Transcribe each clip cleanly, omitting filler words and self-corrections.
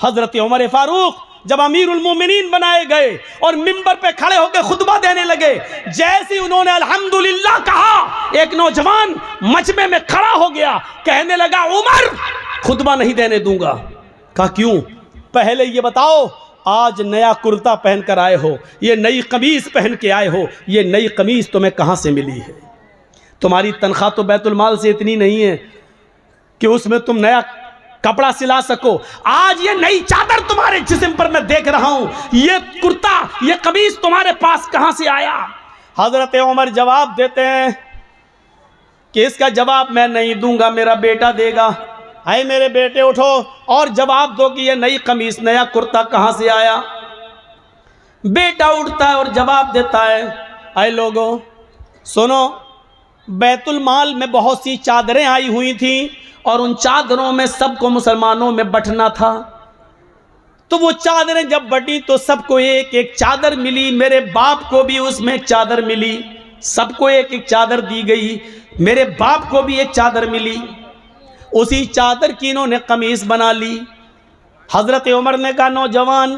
हजरत उमर फारूक जब अमीरुल मोमिनीन बनाए गए और मिंबर पे खड़े होकर खुतबा देने लगे, जैसे उन्होंने अल्हम्दुलिल्लाह कहा, एक नौजवान मजमे में खड़ा हो गया, कहने लगा उमर खुतबा नहीं देने दूंगा। कहा क्यों? पहले ये बताओ, आज नया कुर्ता पहन कर आए हो, ये नई कमीज पहन के आए हो, ये नई कमीज तुम्हें कहां से मिली है? तुम्हारी तनख्वाह तो बैतुल माल से इतनी नहीं है कि उसमें तुम नया कपड़ा सिला सको। आज ये नई चादर तुम्हारे जिस्म पर मैं देख रहा हूं, ये कुर्ता, ये कमीज तुम्हारे पास कहां से आया? हजरत उमर जवाब देते हैं कि इसका जवाब मैं नहीं दूंगा, मेरा बेटा देगा। आए मेरे बेटे उठो और जवाब दो कि ये नई कमीज, नया कुर्ता कहां से आया? बेटा उठता है और जवाब देता है, आए लोगों सुनो, बैतुल माल में बहुत सी चादरें आई हुई थी और उन चादरों में सबको मुसलमानों में बंटना था। तो वो चादरें जब बटी तो सबको एक एक चादर मिली, मेरे बाप को भी उसमें एक चादर मिली, सबको एक एक चादर दी गई, मेरे बाप को भी एक चादर मिली। उसी चादर की इन्होंने कमीज बना ली। हजरत उमर ने कहा, नौजवान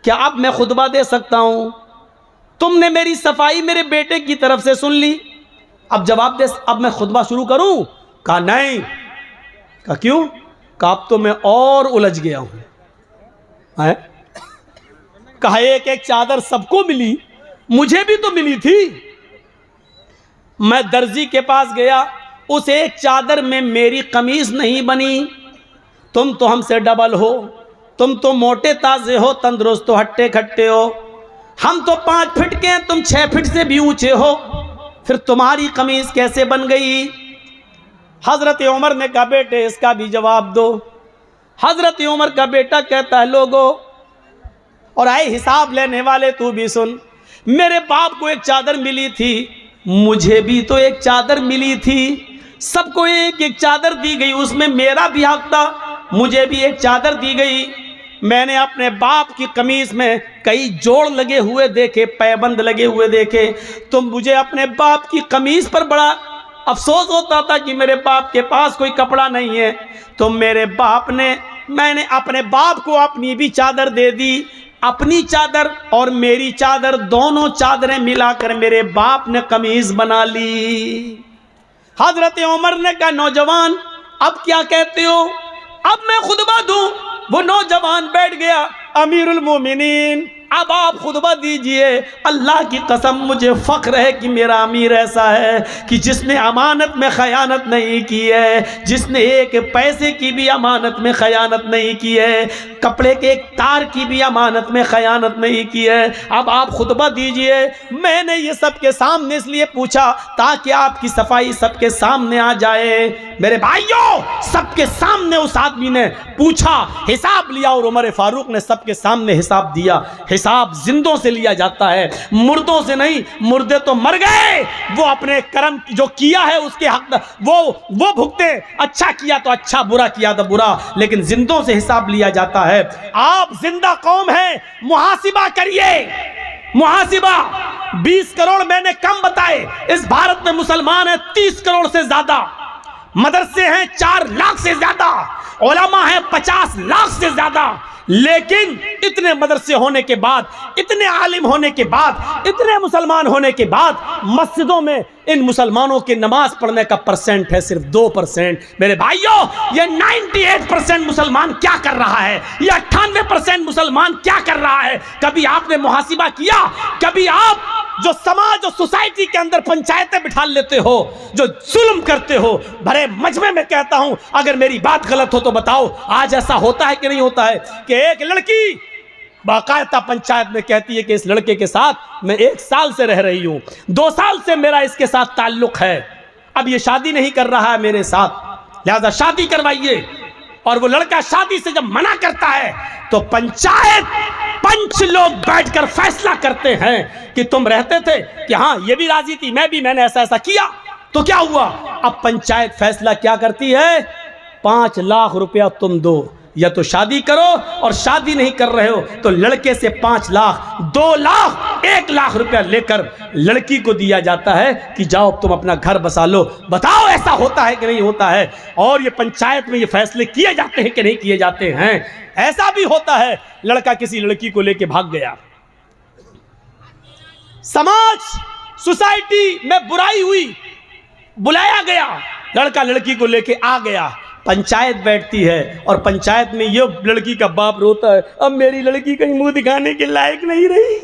क्या अब मैं खुतबा दे सकता हूं? तुमने मेरी सफाई मेरे बेटे की तरफ से सुन ली, अब जवाब दे, अब मैं खुतबा शुरू करूं? कहा नहीं। कहा क्यों? कहा अब तो मैं और उलझ गया हूं। कहा एक एक चादर सबको मिली, मुझे भी तो मिली थी। मैं दर्जी के पास गया, उस एक चादर में मेरी कमीज नहीं बनी। तुम तो हमसे डबल हो, तुम तो मोटे ताजे हो, तंदुरुस्त हो, हट्टे खट्टे हो, हम तो 5 फीट के हैं, तुम 6 फीट से भी ऊंचे हो, फिर तुम्हारी कमीज कैसे बन गई? हजरत उमर ने कहा, बेटे इसका भी जवाब दो। हजरत उमर का बेटा कहता है, लोगो और आए हिसाब लेने वाले तू भी सुन, मेरे बाप को एक चादर मिली थी, मुझे भी तो एक चादर मिली थी, सबको एक एक चादर दी गई, उसमें मेरा भी हक था, मुझे भी एक चादर दी गई। मैंने अपने बाप की कमीज में कई जोड़ लगे हुए देखे, पैबंद लगे हुए देखे, तो मुझे अपने बाप की कमीज पर बड़ा अफसोस होता था कि मेरे बाप के पास कोई कपड़ा नहीं है। तो मैंने अपने बाप को अपनी भी चादर दे दी, अपनी चादर और मेरी चादर दोनों चादरें मिलाकर मेरे बाप ने कमीज बना ली। हजरत उमर ने कहा, नौजवान अब क्या कहते हो, अब मैं खुतबा दूं? वो नौजवान बैठ गया, अमीरुल मोमिनीन अब आप खुतबा दीजिए। अल्लाह की कसम मुझे फ़ख्र है कि मेरा अमीर ऐसा है कि जिसने अमानत में ख़यानत नहीं की है, जिसने एक पैसे की भी अमानत में ख़यानत नहीं की है, कपड़े के एक तार की भी अमानत में ख़यानत नहीं की है। अब आप खुतबा दीजिए। मैंने ये सबके सामने इसलिए पूछा ताकि आपकी सफाई सबके सामने आ जाए। मेरे भाइयों, सबके सामने उस आदमी ने पूछा, हिसाब लिया और उमर फारूक ने सबके सामने हिसाब दिया। हिसाब जिंदों से लिया जाता है, मुर्दों से नहीं। मुर्दे तो मर गए, वो अपने कर्म जो किया है उसके हक वो भुगते। अच्छा किया तो अच्छा, बुरा किया तो बुरा, लेकिन जिंदों से हिसाब लिया जाता है। आप जिंदा कौम हैं, मुहासिबा करिए। मुहासिबा 20 करोड़ मैंने कम बताए। इस भारत में मुसलमान हैं 30 करोड़ से ज्यादा, मदरसे हैं 4 लाख से ज्यादा, उलमा हैं 50 लाख से ज्यादा। लेकिन इतने मदरसे होने के बाद, इतने आलिम होने के बाद, इतने मुसलमान होने के बाद, मस्जिदों में इन मुसलमानों के नमाज पढ़ने का परसेंट है सिर्फ 2%। मेरे भाइयों, ये 98% मुसलमान क्या कर रहा है, ये 98% मुसलमान क्या कर रहा है? कभी आपने मुहासिबा किया? कभी आप जो समाज और सोसाइटी के अंदर पंचायतें बिठा लेते हो, जो जुल्म करते हो, भरे मजमे में कहता हूं, अगर मेरी बात गलत हो तो बताओ, आज ऐसा होता है कि नहीं होता है कि एक लड़की बाकायदा पंचायत में कहती है कि इस लड़के के साथ मैं 1 साल से रह रही हूं, 2 साल से मेरा इसके साथ ताल्लुक है, अब ये शादी नहीं कर रहा है मेरे साथ, लिहाजा शादी करवाइए। और वो लड़का शादी से जब मना करता है तो पंचायत पंच लोग बैठकर फैसला करते हैं कि तुम रहते थे कि हाँ ये भी राजी थी, मैंने ऐसा ऐसा किया, तो क्या हुआ? अब पंचायत फैसला क्या करती है? 5 लाख रुपया तुम दो या तो शादी करो, और शादी नहीं कर रहे हो तो लड़के से 5 लाख, 2 लाख, 1 लाख रुपया लेकर लड़की को दिया जाता है कि जाओ तुम अपना घर बसा लो। बताओ ऐसा होता है कि नहीं होता है? और ये पंचायत में ये फैसले किए जाते हैं कि नहीं किए जाते हैं? ऐसा भी होता है, लड़का किसी लड़की को लेके भाग गया, समाज सोसाइटी में बुराई हुई, बुलाया गया, लड़का लड़की को लेके आ गया, पंचायत बैठती है और पंचायत में ये लड़की का बाप रोता है, अब मेरी लड़की कहीं मुंह दिखाने के लायक नहीं रही।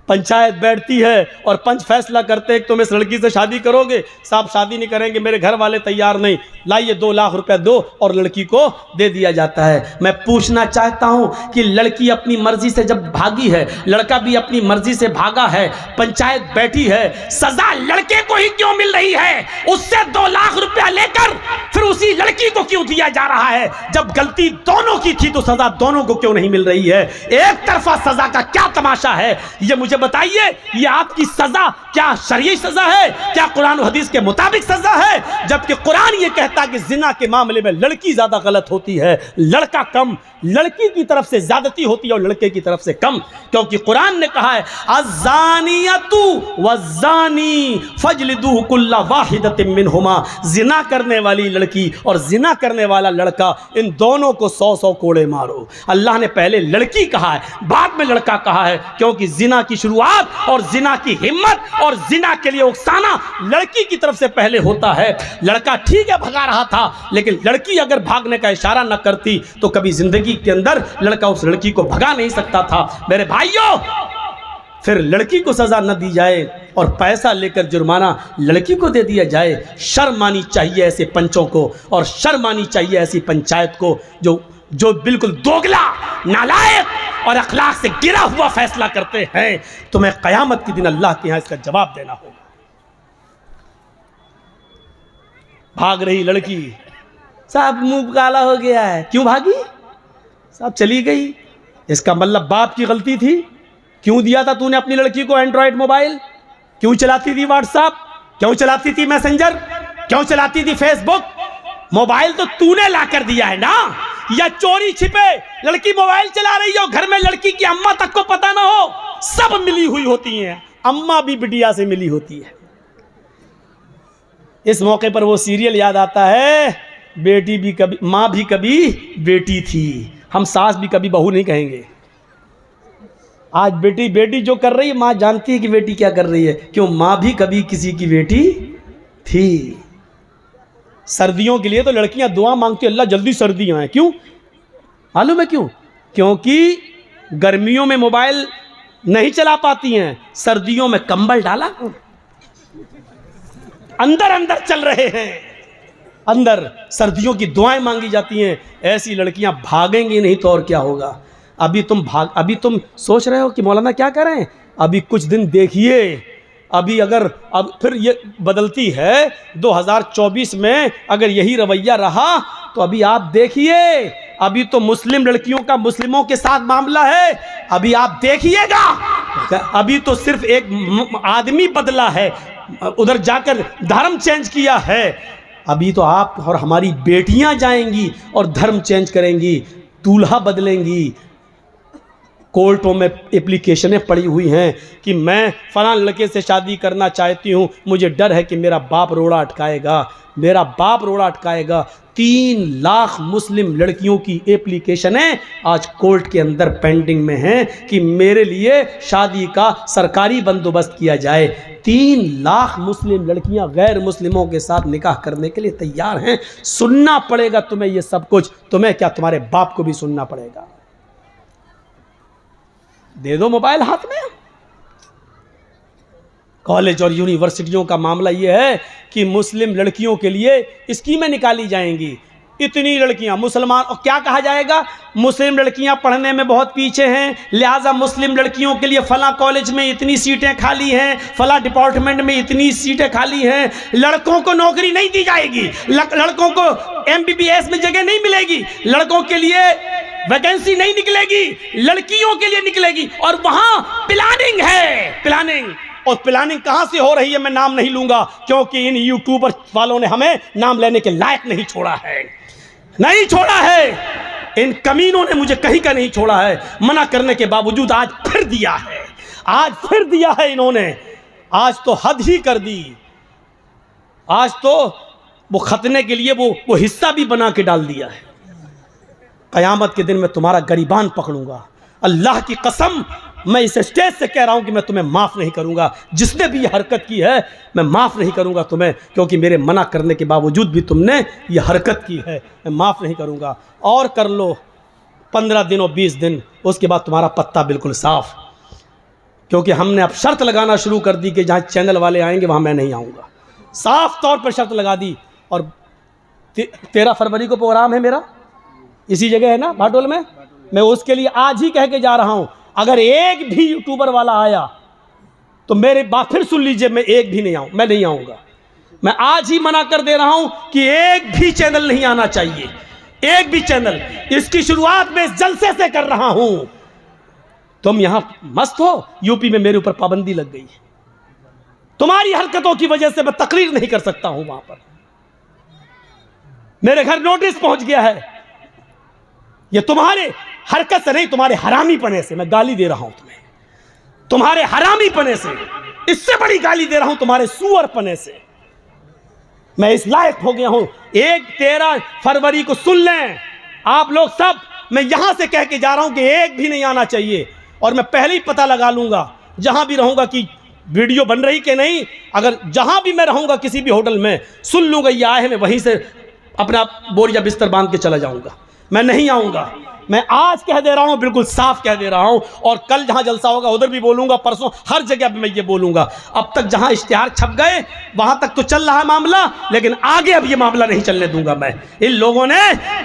पंचायत बैठती है और पंच फैसला करते हैं कि तुम इस लड़की से शादी करोगे। साहब शादी नहीं करेंगे, मेरे घर वाले तैयार नहीं, लाइए 2 लाख रुपया दो, और लड़की को दे दिया जाता है। मैं पूछना चाहता हूं कि लड़की अपनी मर्जी से जब भागी है, लड़का भी अपनी मर्जी से भागा है, पंचायत बैठी है, सजा लड़के को ही क्यों मिल रही है? उससे 2 लाख रुपया लेकर फिर उसी लड़की को क्यों दिया जा रहा है? जब गलती दोनों की थी तो सजा दोनों को क्यों नहीं मिल रही है? एक तरफा सजा का क्या तमाशा है? ये मुझे बताइए, ये आपकी सजा क्या शरई सजा है? क्या कुरान और हदीस के मुताबिक सजा है? जबकि कुरान ये कहता है कि जिना के मामले में लड़की ज्यादा गलत होती है, लड़का कम। लड़की की तरफ से ज्यादती होती है और लड़के की तरफ से कम, क्योंकि कुरान ने कहा है अज़्ज़ानियतु वज़्ज़ानी फजलिदू कुल्ला वाहिदतिन मिनहुमा। जिना करने वाली लड़की और जिना करने वाला लड़का, इन दोनों को 100-100 कोड़े मारो। अल्लाह ने पहले लड़की कहा है, बाद में लड़का कहा है, क्योंकि जिना की शुरुआत और जिना की हिम्मत और जिना के लिए उकसाना लड़की की तरफ से पहले होता है। लड़का ठीक है भगा रहा था, लेकिन लड़की अगर भागने का इशारा न करती तो कभी जिंदगी के अंदर लड़का उस लड़की को भगा नहीं सकता था। मेरे भाइयों, फिर लड़की को सजा न दी जाए और पैसा लेकर जुर्माना लड़की को दे दिया जाए। शर्म आनी चाहिए ऐसे पंचों को, और शर्म आनी चाहिए ऐसी पंचायत को जो बिल्कुल दोगला, नालायक और अखलाक से गिरा हुआ फैसला करते हैं। तुम्हें कयामत के दिन अल्लाह के यहां इसका जवाब देना होगा। भाग रही लड़की, साहब मुंह काला हो गया है, क्यों भागी? साहब चली गई, इसका मतलब बाप की गलती थी। क्यों दिया था तूने अपनी लड़की को एंड्रॉयड मोबाइल? क्यों चलाती थी व्हाट्सएप? क्यों चलाती थी मैसेंजर? क्यों चलाती थी फेसबुक? मोबाइल तो तूने लाकर दिया है ना, या चोरी छिपे लड़की मोबाइल चला रही हो, घर में लड़की की अम्मा तक को पता ना हो? सब मिली हुई होती हैं, अम्मा भी बिटिया से मिली होती है। इस मौके पर वो सीरियल याद आता है, बेटी भी कभी माँ भी कभी बेटी थी। हम सास भी कभी बहू नहीं कहेंगे। आज बेटी जो कर रही है, माँ जानती है कि बेटी क्या कर रही है, क्यों? माँ भी कभी किसी की बेटी थी। सर्दियों के लिए तो लड़कियां दुआ मांगती, अल्लाह जल्दी सर्दियां आए। क्यों मालूम है क्यों? क्योंकि गर्मियों में मोबाइल नहीं चला पाती हैं, सर्दियों में कंबल डाला, अंदर अंदर चल रहे हैं, अंदर सर्दियों की दुआएं मांगी जाती हैं। ऐसी लड़कियां भागेंगी नहीं तो और क्या होगा? अभी तुम सोच रहे हो कि मौलाना क्या करें? अभी कुछ दिन देखिए, अभी अगर अब फिर ये बदलती है 2024 में, अगर यही रवैया रहा तो अभी आप देखिए, अभी तो मुस्लिम लड़कियों का मुस्लिमों के साथ मामला है, अभी आप देखिएगा। अभी तो सिर्फ एक आदमी बदला है, उधर जाकर धर्म चेंज किया है। अभी तो आप और हमारी बेटियां जाएंगी और धर्म चेंज करेंगी, दूल्हा बदलेंगी। कोर्टों में एप्लीकेशनें पड़ी हुई हैं कि मैं फलां लड़के से शादी करना चाहती हूं, मुझे डर है कि मेरा बाप रोड़ा अटकाएगा, मेरा बाप रोड़ा अटकाएगा। 3 लाख मुस्लिम लड़कियों की एप्लीकेशनें आज कोर्ट के अंदर पेंडिंग में हैं कि मेरे लिए शादी का सरकारी बंदोबस्त किया जाए। 3 लाख मुस्लिम लड़कियां गैर मुस्लिमों के साथ निकाह करने के लिए तैयार हैं। सुनना पड़ेगा तुम्हें ये सब कुछ, तुम्हें क्या, तुम्हारे बाप को भी सुनना पड़ेगा। दे दो मोबाइल हाथ में। कॉलेज और यूनिवर्सिटियों का मामला यह है कि मुस्लिम लड़कियों के लिए स्कीमें निकाली जाएंगी। इतनी लड़कियां मुसलमान, और क्या कहा जाएगा? मुस्लिम लड़कियां पढ़ने में बहुत पीछे हैं, लिहाजा मुस्लिम लड़कियों के लिए फला कॉलेज में इतनी सीटें खाली हैं, फला डिपार्टमेंट में इतनी सीटें खाली हैं। लड़कों को नौकरी नहीं दी जाएगी, लड़कों को MBBS में जगह नहीं मिलेगी, लड़कों के लिए वैकेंसी नहीं निकलेगी, लड़कियों के लिए निकलेगी। और वहां प्लानिंग है, प्लानिंग। और प्लानिंग कहां से हो रही है मैं नाम नहीं लूंगा, क्योंकि इन यूट्यूबर वालों ने हमें नाम लेने के लायक नहीं छोड़ा है। नहीं छोड़ा है। इन कमीनों ने मुझे कहीं का नहीं छोड़ा है। मना करने के बावजूद आज फिर दिया है, आज फिर दिया है इन्होंने। आज तो हद ही कर दी। आज तो वो खतने के लिए वो हिस्सा भी बना के डाल दिया है। क़यामत के दिन मैं तुम्हारा गरीबान पकड़ूंगा। अल्लाह की कसम, मैं इस स्टेज से कह रहा हूं कि मैं तुम्हें माफ़ नहीं करूंगा। जिसने भी ये हरकत की है मैं माफ़ नहीं करूंगा तुम्हें, क्योंकि मेरे मना करने के बावजूद भी तुमने ये हरकत की है। मैं माफ़ नहीं करूंगा। और कर लो 15 दिन और 20 दिन, उसके बाद तुम्हारा पत्ता बिल्कुल साफ। क्योंकि हमने अब शर्त लगाना शुरू कर दी कि जहाँ चैनल वाले आएंगे वहाँ मैं नहीं आऊँगा। साफ तौर पर शर्त लगा दी। और 13 फरवरी को प्रोग्राम है मेरा, इसी जगह है ना, भाटोल में। मैं उसके लिए आज ही कह के जा रहा हूँ, अगर एक भी यूट्यूबर वाला आया तो मेरे बात फिर सुन लीजिए, मैं एक भी नहीं आऊँ, मैं नहीं आऊँगा। मैं आज ही मना कर दे रहा हूँ कि एक भी चैनल नहीं आना चाहिए, एक भी चैनल। इसकी शुरुआत मैं इस जलसे से कर रहा हूँ। तुम यहां मस्त हो, यूपी में मेरे ऊपर पाबंदी लग गई है। तुम्हारी हरकतों की वजह से मैं तकरीर नहीं कर सकता हूं। वहां पर मेरे घर नोटिस पहुंच गया है। ये तुम्हारे हरकत से नहीं, तुम्हारे हरामी पने से मैं गाली दे रहा हूं तुम्हें। तुम्हारे हरामी पने से, इससे बड़ी गाली दे रहा हूं तुम्हारे सुअर पने से। मैं इस लायक हो गया हूं। 13 फरवरी को सुन लें आप लोग सब। मैं यहां से कह के जा रहा हूं कि एक भी नहीं आना चाहिए। और मैं पहले ही पता लगा लूंगा जहां भी रहूंगा कि वीडियो बन रही कि नहीं। अगर जहां भी मैं रहूंगा किसी भी होटल में, सुन लूंगा ये आए हैं, मैं वहीं से अपना बोरिया बिस्तर बांध के चला जाऊंगा। मैं नहीं आऊंगा। मैं आज कह दे रहा हूं, बिल्कुल साफ कह दे रहा हूं। और कल जहां जलसा होगा उधर भी बोलूंगा, परसों हर जगह पे मैं ये बोलूंगा। अब तक जहां इश्तिहार छप गए वहां तक तो चल रहा है मामला, लेकिन आगे अब ये मामला नहीं चलने दूंगा मैं। इन लोगों ने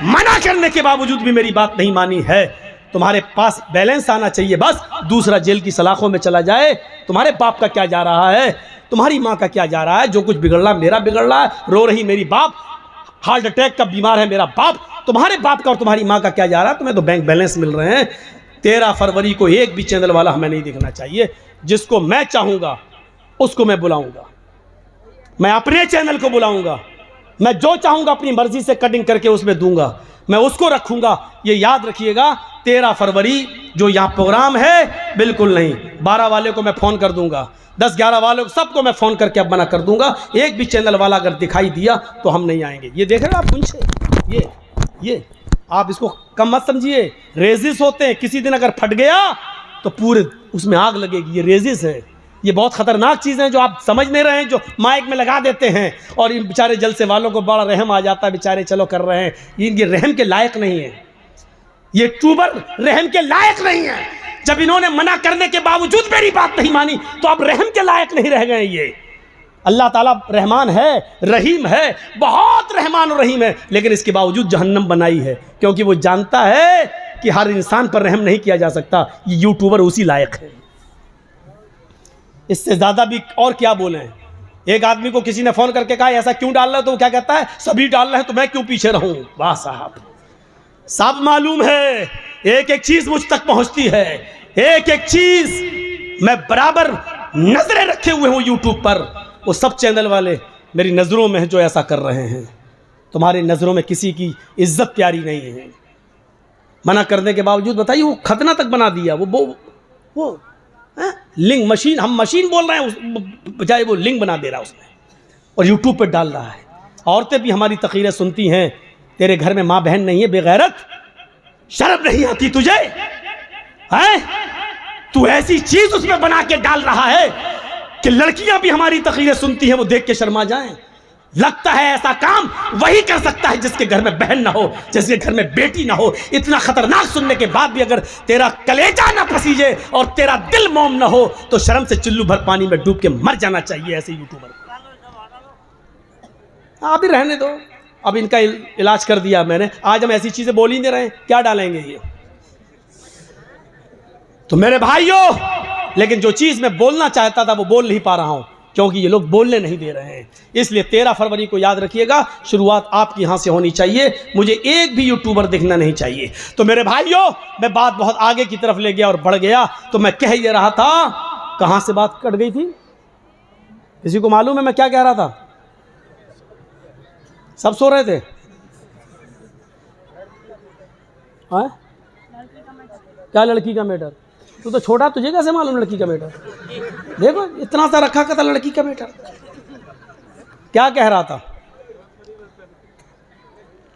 मना करने के बावजूद भी मेरी बात नहीं मानी है। तुम्हारे पास बैलेंस आना चाहिए बस, दूसरा जेल की सलाखों में चला जाए। तुम्हारे बाप का क्या जा रहा है, तुम्हारी माँ का क्या जा रहा है। जो कुछ बिगड़ रहा मेरा बिगड़ रहा है। रो रही मेरी बाप, हार्ट अटैक का बीमार है मेरा बाप। तुम्हारे बाप का और तुम्हारी माँ का क्या जा रहा है। तुम्हें तो बैंक बैलेंस मिल रहे हैं। 13 फरवरी को एक भी चैनल वाला हमें नहीं देखना चाहिए। जिसको मैं चाहूँगा उसको मैं बुलाऊँगा, मैं अपने चैनल को बुलाऊँगा। मैं जो चाहूँगा अपनी मर्जी से कटिंग करके उसमें दूंगा, मैं उसको रखूँगा। ये याद रखिएगा, 13 फरवरी जो यहाँ प्रोग्राम है बिल्कुल नहीं। 12 वाले को मैं फ़ोन कर दूंगा, 10-11 वालों को सबको मैं फ़ोन करके अब मना कर दूंगा। एक भी चैनल वाला अगर दिखाई दिया तो हम नहीं आएंगे। ये देख रहे हो आप कुंछ, ये आप इसको कम मत समझिए। रेजिस होते हैं, किसी दिन अगर फट गया तो पूरे उसमें आग लगेगी। ये रेजिस है। ये बहुत ख़तरनाक चीज़ें हैं जो आप समझ नहीं रहे हैं, जो माइक में लगा देते हैं। और इन बेचारे जलसे वालों को बड़ा रहम आ जाता है, बेचारे चलो कर रहे हैं। ये रहम के लायक नहीं है। ये ट्यूबर रहम के लायक नहीं है। जब इन्होंने मना करने के बावजूद मेरी बात नहीं मानी तो अब रहम के लायक नहीं रह गए। ये अल्लाह ताला रहमान है, रहीम है, बहुत रहमान और रहीम है, लेकिन इसके बावजूद जहन्नम बनाई है। क्योंकि वो जानता है कि हर इंसान पर रहम नहीं किया जा सकता। ये यूट्यूबर उसी लायक है। इससे ज़्यादा भी और क्या बोलें। एक आदमी को किसी ने फ़ोन करके कहा ऐसा क्यों डाल रहा है, तो वो क्या कहता है, सभी डाल रहे हैं तो मैं क्यों पीछे रहूं। वाह साहब, सब मालूम है। एक एक चीज़ मुझ तक पहुंचती है, एक एक चीज़ मैं बराबर नजरें रखे हुए हूँ यूट्यूब पर। वो सब चैनल वाले मेरी नज़रों में हैं जो ऐसा कर रहे हैं। तुम्हारी नज़रों में किसी की इज्जत प्यारी नहीं है। मना करने के बावजूद बताइए, वो खतना तक बना दिया। वो लिंग मशीन, हम मशीन बोल रहे हैं, बजाय वो लिंग बना दे रहा है उसमें और यूट्यूब पर डाल रहा है। औरतें भी हमारी तकरीरें सुनती हैं। तेरे घर में माँ बहन नहीं है बेगैरत, शर्म नहीं आती तुझे है? तू ऐसी चीज उसमें बना के डाल रहा है कि लड़कियां भी हमारी तकरीरें सुनती हैं, वो देख के शर्मा जाएं। लगता है ऐसा काम वही कर सकता है जिसके घर में बहन ना हो, जिसके घर में बेटी ना हो। इतना खतरनाक सुनने के बाद भी अगर तेरा कलेजा ना पसीजे और तेरा दिल मोम ना हो तो शर्म से चुल्लू भर पानी में डूब के मर जाना चाहिए ऐसे यूट्यूबर को। अभी रहने दो, अब इनका इलाज कर दिया मैंने। आज हम ऐसी चीजें बोल ही नहीं रहे हैं, क्या डालेंगे ये। तो मेरे भाइयों, लेकिन जो चीज मैं बोलना चाहता था वो बोल नहीं पा रहा हूं क्योंकि ये लोग बोलने नहीं दे रहे हैं। इसलिए 13 फरवरी को याद रखिएगा, शुरुआत आपकी यहां से होनी चाहिए। मुझे एक भी यूट्यूबर दिखना नहीं चाहिए। तो मेरे भाइयों, मैं बात बहुत आगे की तरफ ले गया और बढ़ गया। तो मैं कह ये रहा था, कहां से बात कट गई थी, किसी को मालूम है मैं क्या कह रहा था? सब सो रहे थे। हाँ, क्या लड़की का मैटर? तू तो छोटा, तुझे कैसे मालूम लड़की का मैटर? देखो इतना सा रखा था लड़की का मैटर। क्या कह रहा था?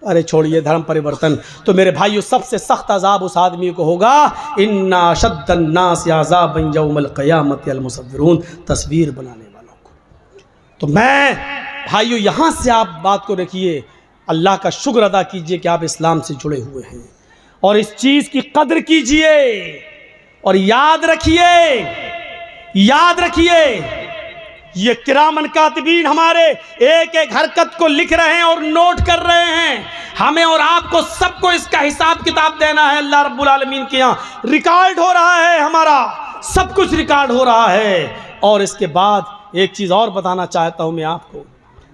अरे छोड़िए धर्म परिवर्तन। तो मेरे भाइयों, सबसे सख्त अजाब उस आदमी को होगा, इन्ना शद्दन्नास अज़ाबन यौमल क़यामति अल मुसव्विरून, तस्वीर बनाने वालों को। तो मैं भाइयों, यहाँ से आप बात को रखिए, अल्लाह का शुक्र अदा कीजिए कि आप इस्लाम से जुड़े हुए हैं और इस चीज़ की कद्र कीजिए और याद रखिए ये किरामन कातिबीन हमारे एक एक हरकत को लिख रहे हैं और नोट कर रहे हैं। हमें और आपको सबको इसका हिसाब किताब देना है अल्लाह रब्बुल आलमीन के यहाँ। रिकॉर्ड हो रहा है, हमारा सब कुछ रिकॉर्ड हो रहा है। और इसके बाद एक चीज़ और बताना चाहता हूँ मैं आपको।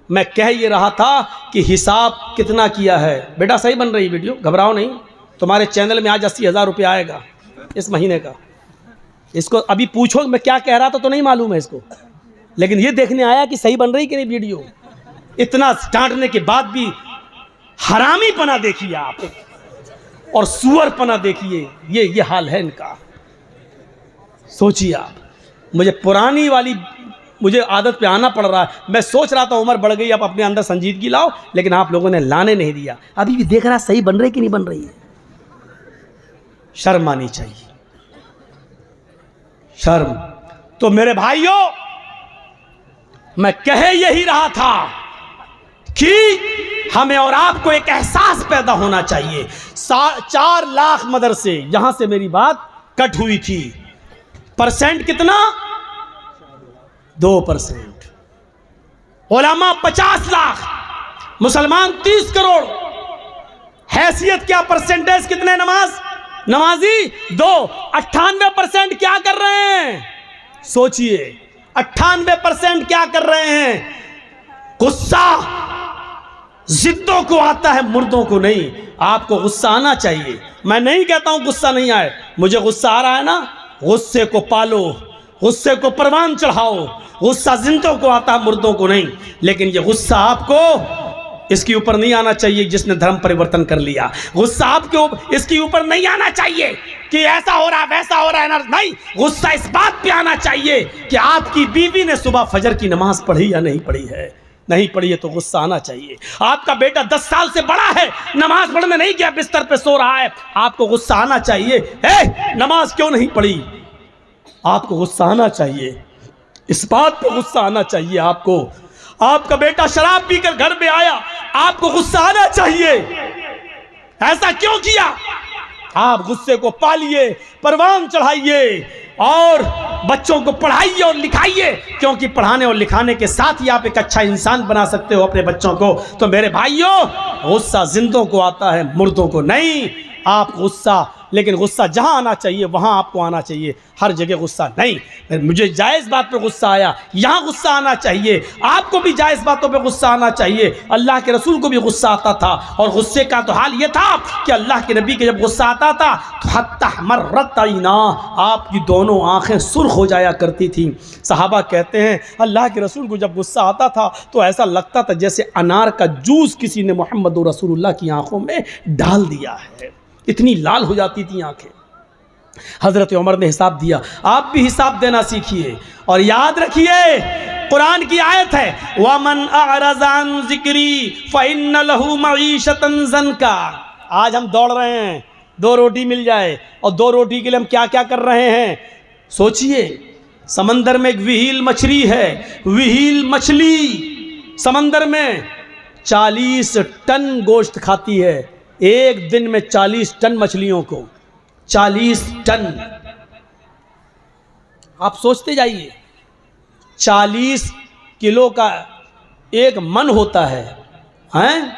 मैं कह ये रहा था कि हिसाब कितना किया है। बेटा सही बन रही वीडियो, घबराओ नहीं। तुम्हारे चैनल में आज 80,000 रुपये आएगा इस महीने का। इसको अभी पूछो मैं क्या कह रहा था तो नहीं मालूम है इसको, लेकिन ये देखने आया कि सही बन रही कि नहीं वीडियो। इतना डांटने के बाद भी हरामी पना देखिए आप और सुअर पना देखिए, ये हाल है इनका। सोचिए आप, मुझे आदत पे आना पड़ रहा है। मैं सोच रहा था उम्र बढ़ गई, अब अपने अंदर संजीदगी लाओ, लेकिन आप लोगों ने लाने नहीं दिया। अभी भी देख रहा सही बन रही कि नहीं बन रही है। शर्म आनी चाहिए, शर्म। तो मेरे भाइयों, मैं कह यही रहा था कि हमें और आपको एक एहसास पैदा होना चाहिए। 4 लाख मदरसे, यहां से मेरी बात कट हुई थी। परसेंट कितना? 2%। उलमा 50 लाख, मुसलमान 30 करोड़। हैसियत क्या? परसेंटेज कितने नमाजी 2। 98% क्या कर रहे हैं? सोचिए, 98% क्या कर रहे हैं? गुस्सा जिद्दों को आता है, मुर्दों को नहीं। आपको गुस्सा आना चाहिए। मैं नहीं कहता हूं गुस्सा नहीं आए, मुझे गुस्सा आ रहा है ना। गुस्से को पालो, गुस्से को परवान चढ़ाओ। गुस्सा जिंदों को आता है, मुर्दों को नहीं। लेकिन ये गुस्सा आपको इसके ऊपर नहीं आना चाहिए जिसने धर्म परिवर्तन कर लिया। गुस्सा आपके इसके ऊपर नहीं आना चाहिए कि ऐसा हो रहा है वैसा हो रहा है ना। नहीं, गुस्सा इस बात पे आना चाहिए कि आपकी बीवी ने सुबह फजर की नमाज पढ़ी या नहीं पढ़ी है। नहीं पढ़ी है तो गुस्सा आना चाहिए। आपका बेटा 10 साल से बड़ा है, नमाज पढ़ने नहीं गया, बिस्तर पे सो रहा है, आपको गुस्सा आना चाहिए। नमाज क्यों नहीं पढ़ी? आपको गुस्सा आना चाहिए, इस बात पे गुस्सा आना चाहिए आपको। आपका बेटा शराब पीकर घर में आया, आपको गुस्सा आना चाहिए। ऐसा क्यों किया? आप गुस्से को पालिए, परवान चढ़ाइए और बच्चों को पढ़ाइए और लिखाइए, क्योंकि पढ़ाने और लिखाने के साथ ही आप एक अच्छा इंसान बना सकते हो अपने बच्चों को। तो मेरे भाइयों, गुस्सा जिंदों को आता है, मुर्दों को नहीं। आप गुस्सा, लेकिन गुस्सा जहां आना चाहिए वहां आपको आना चाहिए, हर जगह गुस्सा नहीं। मुझे जायज़ बात पे गुस्सा आया, यहाँ गुस्सा आना चाहिए। आपको भी जायज़ बातों पे गुस्सा आना चाहिए। अल्लाह के रसूल को भी गुस्सा आता था, और गुस्से का तो हाल ये था कि अल्लाह के नबी के जब गुस्सा आता था तो हत्ता मर्रत आईना, आपकी दोनों आंखें सुर्ख हो जाया करती थी। सहाबा कहते हैं अल्लाह के रसूल को जब गुस्सा आता था तो ऐसा लगता था जैसे अनार का जूस किसी ने मोहम्मद रसूलुल्लाह की आंखों में डाल दिया है, इतनी लाल हो जाती थी आंखें। हजरत उमर ने हिसाब दिया, आप भी हिसाब देना सीखिए। और याद रखिए, कुरान की आयत है, वमन अअरज़ अन ज़िक्री फ़इन्न लहू मईशतन ज़नका। आज हम दौड़ रहे हैं 2 रोटी मिल जाए, और 2 रोटी के लिए हम क्या क्या कर रहे हैं। सोचिए, समंदर में एक विहील मछली है, विहील मछली समंदर में 40 टन गोश्त खाती है। एक दिन में 40 टन मछलियों को, 40 टन। आप सोचते जाइए, 40 किलो का एक मन होता है, हैं?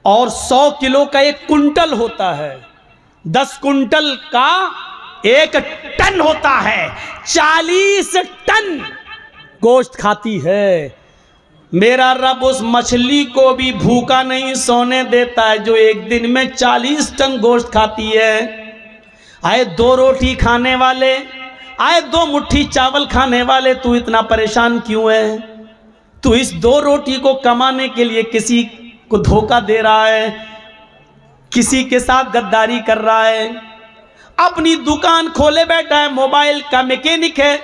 और 100 किलो का 1 कुंटल होता है, 10 कुंटल का 1 टन होता है। 40 टन गोश्त खाती है। मेरा रब उस मछली को भी भूखा नहीं सोने देता है जो एक दिन में 40 टन गोश्त खाती है। आए 2 रोटी खाने वाले, आए 2 मुट्ठी चावल खाने वाले, तू इतना परेशान क्यों है? तू इस 2 रोटी को कमाने के लिए किसी को धोखा दे रहा है। किसी के साथ गद्दारी कर रहा है, अपनी दुकान खोले बैठा है, मोबाइल का मैकेनिक है,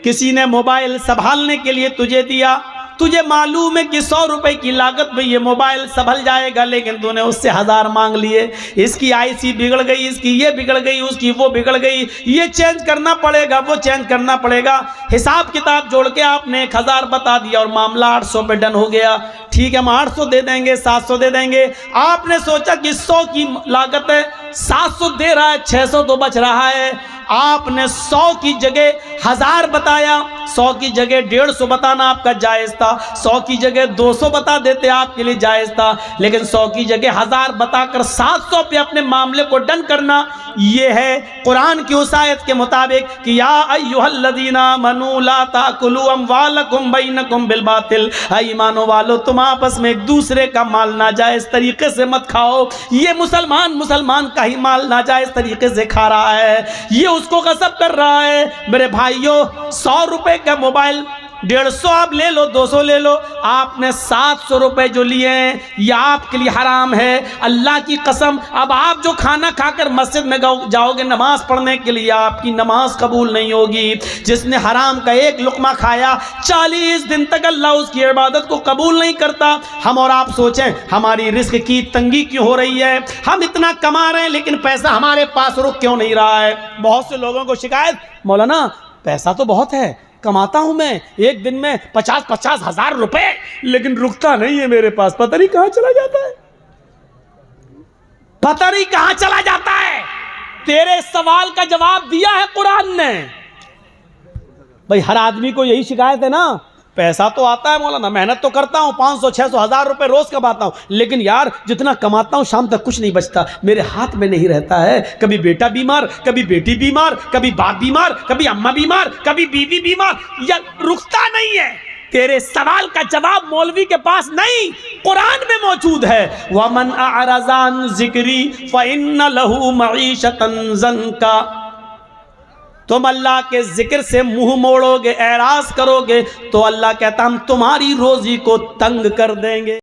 किसी ने मोबाइल संभालने के लिए तुझे दिया, तुझे मालूम है कि 100 रुपए की लागत में ये मोबाइल संभल जाएगा, लेकिन तूने उससे 1000 मांग लिए। इसकी आईसी बिगड़ गई, इसकी ये बिगड़ गई, उसकी वो बिगड़ गई, ये चेंज करना पड़ेगा, वो चेंज करना पड़ेगा। हिसाब किताब जोड़ के आपने 1000 बता दिया और मामला 800 पे डन हो गया। ठीक है, हम 800 दे देंगे, 700 दे देंगे। आपने सोचा कि 100 की लागत है, 700 दे रहा है, 600 तो बच रहा है। आपने 100 की जगह 1000 बताया, 100 की जगह 150 बताना आपका जायज़ था, 100 की जगह 200 बता देते आपके लिए जायज़ था, लेकिन 100 की जगह 1000 बताकर 700 पे अपने मामले को डन करना, ये है कुरान की उस आयत के मुताबिक कि या अय्युहल्लज़ीना आमनू ला ताकुलू अम्वालकुम बैनकुम बिल बातिल, ईमानो वालो तुम आपस में एक दूसरे का माल नाजायज़ तरीके से मत खाओ। ये मुसलमान का ही माल नाजायज़ तरीके से खा रहा है, ये उसको गसब कर रहा है। मेरे भाइयों, 100 रुपए का मोबाइल 150 आप ले लो, 200 ले लो, आपने 700 रुपए जो लिए हैं ये आपके लिए हराम है। अल्लाह की कसम, अब आप जो खाना खाकर मस्जिद में जाओगे नमाज पढ़ने के लिए, आपकी नमाज कबूल नहीं होगी। जिसने हराम का एक लुकमा खाया 40 दिन तक अल्लाह उसकी इबादत को कबूल नहीं करता। हम और आप सोचें, हमारी रिस्क की तंगी क्यों हो रही है? हम इतना कमा रहे हैं लेकिन पैसा हमारे पास रुक क्यों नहीं रहा है? बहुत से लोगों को शिकायत, मौलाना पैसा तो बहुत है, कमाता हूं मैं एक दिन में 50-50 हजार रुपए, लेकिन रुकता नहीं है मेरे पास, पता नहीं कहां चला जाता है, पता नहीं कहां चला जाता है। तेरे सवाल का जवाब दिया है कुरान ने। भाई हर आदमी को यही शिकायत है ना, पैसा तो आता है मौलाना, मेहनत तो करता हूं, 500-600 हजार रुपए रोज कमाता हूं, लेकिन यार जितना कमाता हूं शाम तक कुछ नहीं बचता, मेरे हाथ में नहीं रहता है। कभी बेटा बीमार, कभी बेटी बीमार, कभी बाप बीमार, कभी अम्मा बीमार, कभी बीवी बीमार, यार रुकता नहीं है। तेरे सवाल का जवाब मौलवी के पास नहीं, कुरान में मौजूद है। वमन अअरज़ा अन ज़िक्री फ़इन्न लहू मईशतन ज़ंका। तुम अल्लाह के जिक्र से मुंह मोड़ोगे, एराज करोगे, तो अल्लाह कहता हम तुम्हारी रोजी को तंग कर देंगे।